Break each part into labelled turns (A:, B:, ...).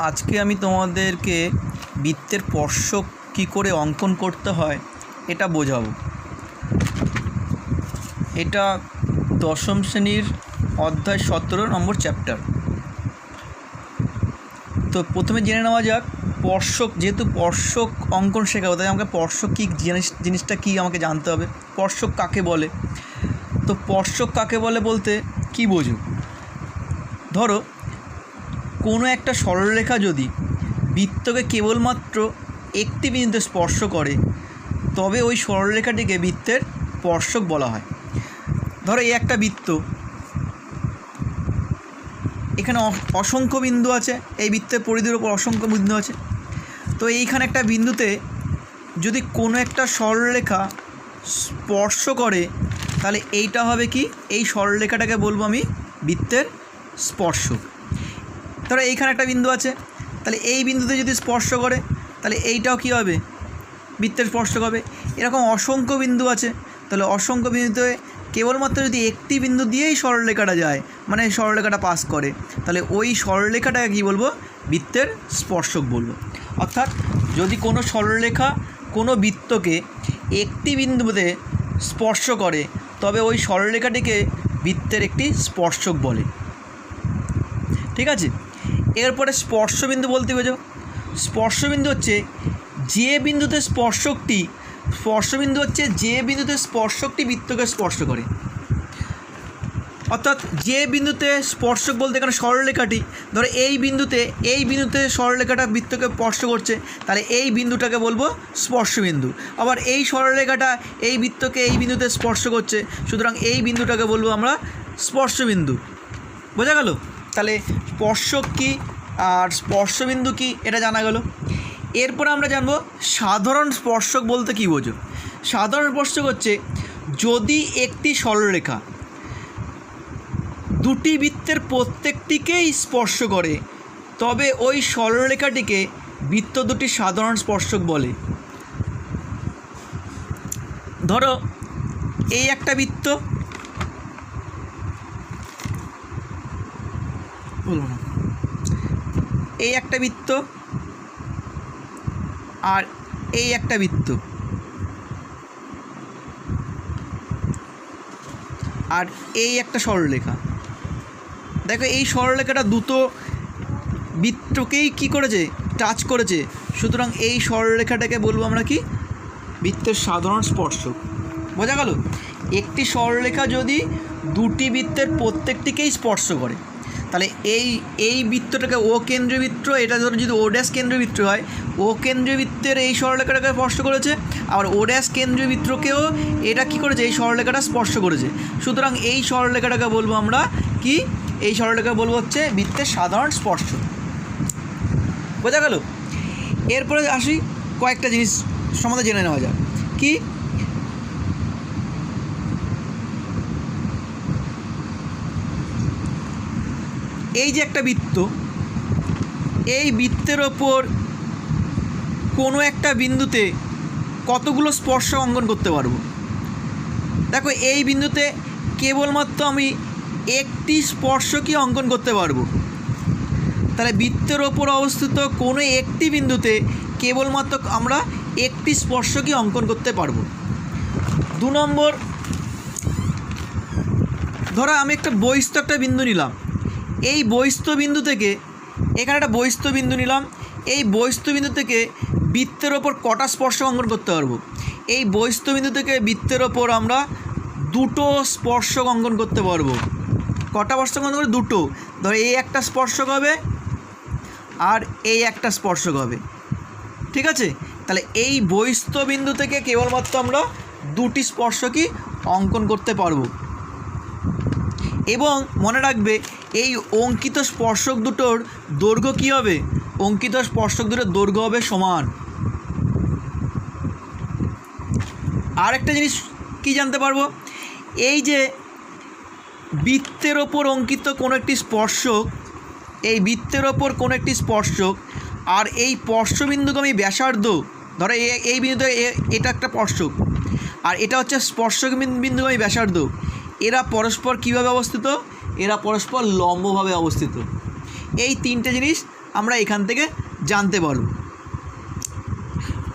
A: আজকে আমি তোমাদেরকে বৃত্তের স্পর্শক কী করে অঙ্কন করতে হয় এটা বোঝাবো। এটা দশম শ্রেণীর অধ্যায় 17 নম্বর চ্যাপ্টার। তো প্রথমে জেনে নেওয়া যাক স্পর্শক। যেহেতু স্পর্শক অঙ্কন শেখাবো তাই আমাকে স্পর্শক কী জিনিসটা কী আমাকে জানতে হবে। স্পর্শক কাকে বলে? তো স্পর্শক কাকে বলে বলতে কী বোঝো? ধরো কোনো একটা সরলরেখা যদি বৃত্তকে কেবলমাত্র একটি বিন্দুতে স্পর্শ করে তবে ওই সরলরেখাটিকে বৃত্তের স্পর্শক বলা হয়। ধরো এই একটা বৃত্ত, এখানে অসংখ্য বিন্দু আছে, এই বৃত্তের পরিধির ওপর অসংখ্য বিন্দু আছে। তো এইখানে একটা বিন্দুতে যদি কোনো একটা সরলরেখা স্পর্শ করে তাহলে এইটা হবে কি, এই সরলরেখাটাকে বলবো আমি বৃত্তের স্পর্শক। ধরো এইখানে একটা বিন্দু আছে, তাহলে এই বিন্দুতে যদি স্পর্শ করে তাহলে এইটাও কী হবে, বৃত্তের স্পর্শক হবে। এরকম অসংখ্য বিন্দু আছে, তাহলে অসংখ্য বিন্দুতে কেবলমাত্র যদি একটি বিন্দু দিয়েই সরলরেখাটা যায়, মানে সরলরেখাটা পাস করে, তাহলে ওই সরলরেখাটাকে কী বলবো, বৃত্তের স্পর্শক বলবো। অর্থাৎ যদি কোনো সরলরেখা কোনো বৃত্তকে একটি বিন্দুতে স্পর্শ করে তবে ওই সরলরেখাটিকে বৃত্তের একটি স্পর্শক বলে। ঠিক আছে, এরপরে স্পর্শবিন্দু বলতে বোঝো। স্পর্শবিন্দু হচ্ছে যে বিন্দুতে স্পর্শকটি বৃত্তকে স্পর্শ করে। অর্থাৎ যে বিন্দুতে স্পর্শক বলতে এখানে সরলরেখাটি, ধরো এই বিন্দুতে সরলরেখাটা বৃত্তকে স্পর্শ করছে, তাহলে এই বিন্দুটাকে বলবো স্পর্শবিন্দু। আবার এই সরলরেখাটা এই বৃত্তকে এই বিন্দুতে স্পর্শ করছে, সুতরাং এই বিন্দুটাকে বলবো আমরা স্পর্শবিন্দু। বোঝা গেল? তাহলে স্পর্শক কী আর স্পর্শবিন্দু কী এটা জানা গেল। এরপর আমরা জানবো সাধারণ স্পর্শক বলতে কী বোঝো। সাধারণ স্পর্শক হচ্ছে যদি একটি সরলরেখা দুটি বৃত্তের প্রত্যেকটিকেই স্পর্শ করে তবে ওই সরলরেখাটিকে বৃত্ত দুটি সাধারণ স্পর্শক বলে। ধরো এই একটা বৃত্ত, এই একটা বৃত্ত আর এই একটা বৃত্ত, আর এই একটা সরলরেখা। দেখো এই সরলরেখাটা দুটো বৃত্তকেই কী করেছে, টাচ করেছে, সুতরাং এই সরলরেখাটাকে বলবো আমরা কি, বৃত্তের সাধারণ স্পর্শক। বোঝা গেল? একটি সরলরেখা যদি দুটি বৃত্তের প্রত্যেকটিকেই স্পর্শ করে তাহলে এই বৃত্তটাকে ও কেন্দ্রীয় বৃত্ত, এটা ধরো যদি ও ড্যাশ কেন্দ্রীয় বৃত্ত হয়, ও কেন্দ্রীয় বৃত্তের এই সরলরেখাটাকে স্পর্শ করেছে, আবার ও ড্যাশ কেন্দ্রীয় বৃত্তকেও এটা কী করেছে, এই সরলরেখাটা স্পর্শ করেছে। সুতরাং এই সরলরেখাটাকে বলবো আমরা কি, এই সরলরেখাকে বলবো হচ্ছে বৃত্তের সাধারণ স্পর্শক। বোঝা গেল? এরপরে আসি কয়েকটা জিনিস সম্বন্ধে জেনে নেওয়া যাক। কি? এই যে একটা বৃত্ত, এই বৃত্তের ওপর কোনো একটা বিন্দুতে কতগুলো স্পর্শক অঙ্কন করতে পারবো। দেখো এই বিন্দুতে কেবলমাত্র আমি একটি স্পর্শকই অঙ্কন করতে পারবো। তাহলে বৃত্তের ওপর অবস্থিত কোনো একটি বিন্দুতে কেবলমাত্র আমরা একটি স্পর্শকই অঙ্কন করতে পারবো। 2 নম্বর, ধরো আমি একটা বহিস্থ একটা বিন্দু নিলাম, এই বহিস্থ বিন্দু থেকে এখানে একটা বহিস্থ বিন্দু নিলাম, এই বহিস্থ বিন্দু থেকে বৃত্তের ওপর কটা স্পর্শক অঙ্কন করতে পারবো। এই বহিস্থ বিন্দু থেকে বৃত্তের ওপর আমরা দুটো স্পর্শক অঙ্কন করতে পারবো। কটা স্পর্শক অঙ্কন করে? দুটো। ধরো এই একটা স্পর্শক হবে আর এই একটা স্পর্শক হবে। ঠিক আছে, তাহলে এই বহিস্থ বিন্দু থেকে কেবলমাত্র আমরা দুটি স্পর্শকই অঙ্কন করতে পারবো। এবং মনে রাখবে এই অঙ্কিত স্পর্শক দুটোর দৈর্ঘ্য কী হবে, অঙ্কিত স্পর্শক দুটোর দৈর্ঘ্য হবে সমান। আর একটা জিনিস কি জানতে পারবো, এই যে বৃত্তের ওপর অঙ্কিত কোনো একটি স্পর্শক, এই বৃত্তের ওপর কোনো একটি স্পর্শক আর এই স্পর্শবিন্দুকে আমি ব্যাসার্ধ, ধরো এই বিন্দুতে এটা একটা স্পর্শক আর এটা হচ্ছে স্পর্শক বিন্দুকে আমি ব্যাসার্ধ, এরা পরস্পর কীভাবে অবস্থিত, এরা পরস্পর লম্বভাবে অবস্থিত। এই তিনটে জিনিস আমরা এখান থেকে জানতে পারব।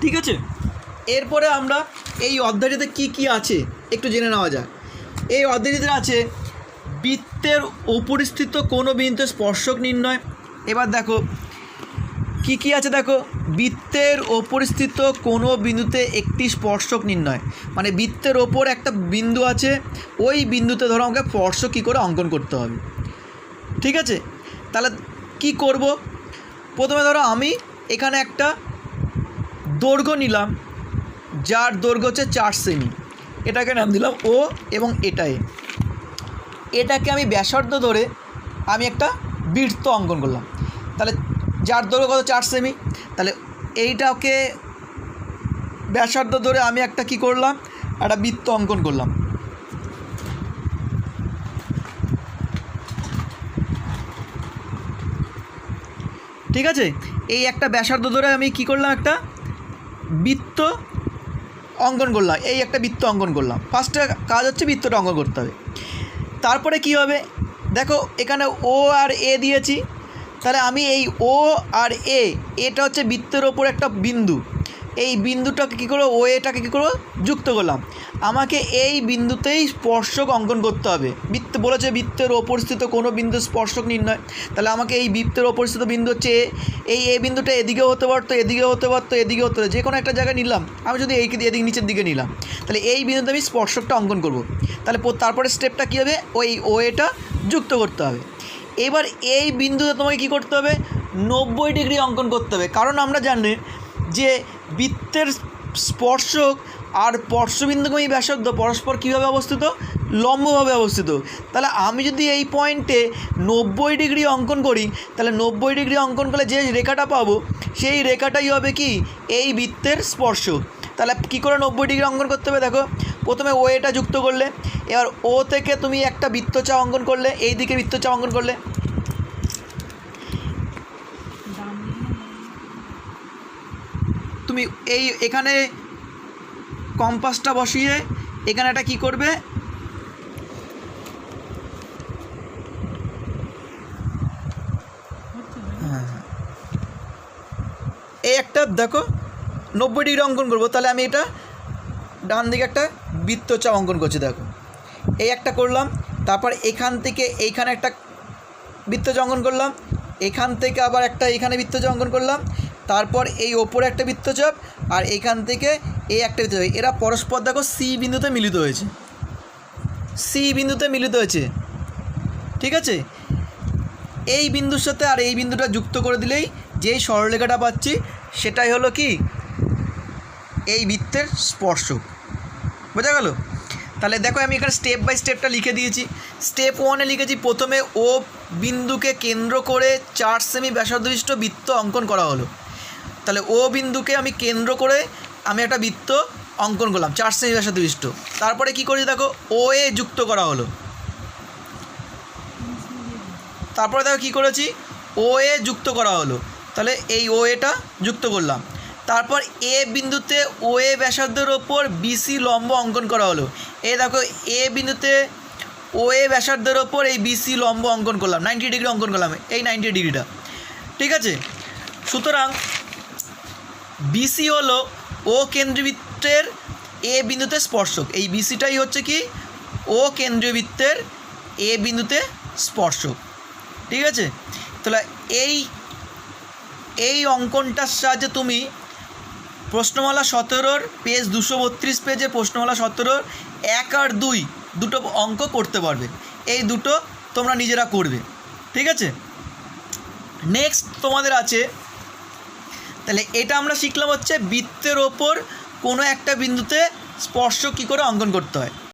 A: ঠিক আছে, এরপরে আমরা এই অধ্যায়টিতে কি কি আছে একটু জেনে নেওয়া যাক। এই অধ্যায়টিতে আছে বৃত্তের উপরিস্থিত কোনো বিন্দুতে স্পর্শক নির্ণয়। এবার দেখো কি কি আছে, দেখো বৃত্তের উপরিস্থিত কোনো বিন্দুতে একটি স্পর্শক নির্ণয়, মানে বৃত্তের ওপর একটা বিন্দু আছে, ওই বিন্দুতে ধরো আমাকে স্পর্শক কী করে অঙ্কন করতে হবে। ঠিক আছে, তাহলে কি করব, প্রথমে ধরো আমি এখানে একটা দৈর্ঘ্য নিলাম, যার দৈর্ঘ্য হচ্ছে 4 সেমি, এটাকে নাম দিলাম ও এবং এটাকে আমি ব্যাসার্ধ ধরে আমি একটা বৃত্ত অঙ্কন করলাম। তাহলে যার দৈর্ঘ্য কত 4 সেমি, তাহলে এইটাকে ব্যাসার্ধ ধরে আমি একটা কি করলাম, একটা বৃত্ত অঙ্কন করলাম। ঠিক আছে, এই একটা ব্যাসার্ধ ধরে আমি কি করলাম, একটা বৃত্ত অঙ্কন করলাম, এই একটা বৃত্ত অঙ্কন করলাম। ফার্স্টে কাজ হচ্ছে বৃত্তটা অঙ্কন করতে হবে। তারপরে কি হবে, দেখো এখানে ও আর এ দিয়েছি, তাহলে আমি এই ও আর এটা হচ্ছে বৃত্তের ওপর একটা বিন্দু, এই বিন্দুটাকে কী করবো, ও এটাকে কী করবো, যুক্ত করলাম। আমাকে এই বিন্দুতেই স্পর্শক অঙ্কন করতে হবে। বৃত্ত বলেছে বৃত্তের ওপরস্থিত কোনো বিন্দু স্পর্শক নির্ণয়, তাহলে আমাকে এই বৃত্তের ওপরস্থিত বিন্দু হচ্ছে এই বিন্দুটা এদিকেও হতে পারতো, এদিকেও হতে পারতো, এদিকেও হতে পারতো, যে কোনো একটা জায়গায় নিলাম। আমি যদি এদিকে নিচের দিকে নিলাম, তাহলে এই বিন্দুতে আমি স্পর্শকটা অঙ্কন করব। তাহলে তারপরে স্টেপটা কী হবে, ও এটা যুক্ত করতে হবে। এবার এই বিন্দুতে তোমাকে কী করতে হবে, 90 ডিগ্রি অঙ্কন করতে হবে, কারণ আমরা জানি যে বৃত্তের স্পর্শক আর স্পর্শবিন্দুগামী ব্যাসার্ধ পরস্পর কীভাবে অবস্থিত, লম্বভাবে অবস্থিত। তাহলে আমি যদি এই পয়েন্টে 90 ডিগ্রি অঙ্কন করি, তাহলে 90 ডিগ্রি অঙ্কন করলে যে রেখাটা পাবো সেই রেখাটাই হবে কি, এই বৃত্তের স্পর্শক। তাহলে কী করে 90 ডিগ্রি অঙ্কন করতে হবে, দেখো প্রথমে ও এটা যুক্ত করলে, এবার ও থেকে তুমি একটা বৃত্তচাপ অঙ্কন করলে, এই দিকে বৃত্তচাপ অঙ্কন করলে, তুমি এখানে কম্পাসটা বসিয়ে এখানে একটা কী করবে, এই একটা দেখো 90 ডিগ্রি অঙ্কন করবো, তাহলে আমি এটা ডান দিকে একটা বৃত্তচাপ অঙ্কন করছি। দেখো এই একটা করলাম, তারপর এখান থেকে এইখানে একটা বৃত্তচাপ অঙ্কন করলাম, এখান থেকে আবার একটা এখানে বৃত্তচাপ অঙ্কন করলাম, তারপর এই ওপরে একটা বৃত্তচাপ, আর এখান থেকে এই একটা বৃত্তচাপ। এরা পরস্পর দেখো সি বিন্দুতে মিলিত হয়েছে, সি বিন্দুতে মিলিত হয়েছে। ঠিক আছে, এই বিন্দুর সাথে আর এই বিন্দুটা যুক্ত করে দিলেই যেই সরলরেখাটা পাচ্ছি সেটাই হলো কি, এই বৃত্তের স্পর্শক। বোঝা গেল? তাহলে দেখো আমি এখানে স্টেপ বাই স্টেপটা লিখে দিয়েছি। স্টেপ 1-এ লিখেছি প্রথমে ও বিন্দুকে কেন্দ্র করে 4 সেমি ব্যাসার্ধবিশিষ্ট বৃত্ত অঙ্কন করা হলো। তাহলে ও বিন্দুকে আমি কেন্দ্র করে আমি একটা বৃত্ত অঙ্কন করলাম 4 সেমি ব্যাসার্ধবিশিষ্ট। তারপরে কি করেছি, দেখো ও এ যুক্ত করা হলো। তারপরে দেখো কী করেছি, ও এ যুক্ত করা হলো, তাহলে এই ও এটা যুক্ত করলাম। তারপর এ বিন্দুতে ও এ ব্যাসার্ধের ওপর বিসি লম্ব অঙ্কন করা হলো। এই দেখো এ বিন্দুতে ও এ ব্যাসার্ধের ওপর এই বিসি লম্ব অঙ্কন করলাম, 90 ডিগ্রি অঙ্কন করলাম, এই 90 ডিগ্রিটা। ঠিক আছে, সুতরাং বিসি হলো ও কেন্দ্রবৃত্তের এ বিন্দুতে স্পর্শক। এই বিসিটাই হচ্ছে কি, ও কেন্দ্রীয় বৃত্তের এ বিন্দুতে স্পর্শক। ঠিক আছে, তাহলে এই অঙ্কনটার সাহায্যে তুমি প্রশ্নমালা 17-র পেজ 232 পেজে প্রশ্নমালা 17-র 1 আর 2 দুটো অঙ্ক করতে পারবে। এই দুটো তোমরা নিজেরা করবে। ঠিক আছে, নেক্সট তোমাদের আছে, তাহলে এটা আমরা শিখলাম হচ্ছে বৃত্তের ওপর কোনো একটা বিন্দুতে স্পর্শক কী করে অঙ্কন করতে হয়।